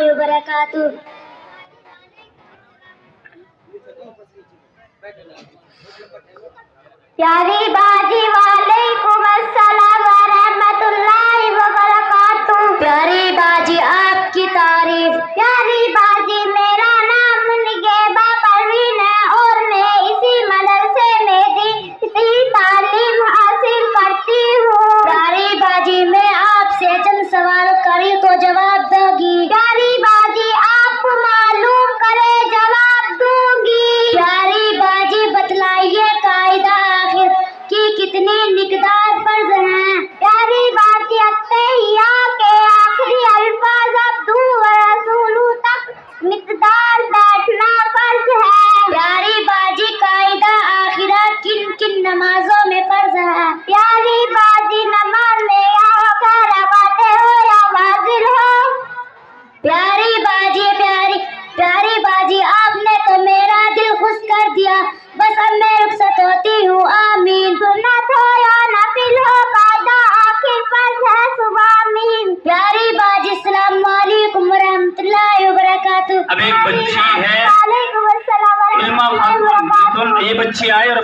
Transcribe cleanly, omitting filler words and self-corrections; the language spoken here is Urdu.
وبرکاتہ۔ پیاری باجی وعلیکم السلام ورحمۃ اللہ وبرکاتہ۔ پیاری باجی آپ کی تعریف۔ پیاری باجی میرا نام نگہباں پروین ہے اور میں اسی مدرسے میں دینی تعلیم حاصل کرتی ہوں۔ پیاری باجی میں آپ سے چند سوال کری تو جواب دو گی؟ پیاری باجی آپ معلوم کرے جواب دوں گی۔ پیاری باجی بتلائیے قاعدہ آخر کی کتنی مقدار فرض ہیں؟ پیاری باجی التحیات کے آخری الفاظ عبدہ و رسولہ تک مقدار بیٹھنا فرض ہے۔ پیاری باجی قاعدہ آخرہ کن کن نمازوں میں فرض ہے؟ پیاری باجی نماز میں یا رکعتیں ہو یا نوافل ہو۔ پیاری باجی آپ نے تو میرا دل خوش کر دیا، بس اب میں رخصت ہوتی ہوں، آمین۔ سنت ہو یا نفل ہو قاعدہ آخر فرض ہے، صبح آمین۔ پیاری باجی السلام علیکم ورحمۃ اللہ وبرکاتہ۔ اب ایک بچی ہے وعلیکم السلام ورحمۃ اللہ وبرکاتہ۔ یہ بچی آئے اور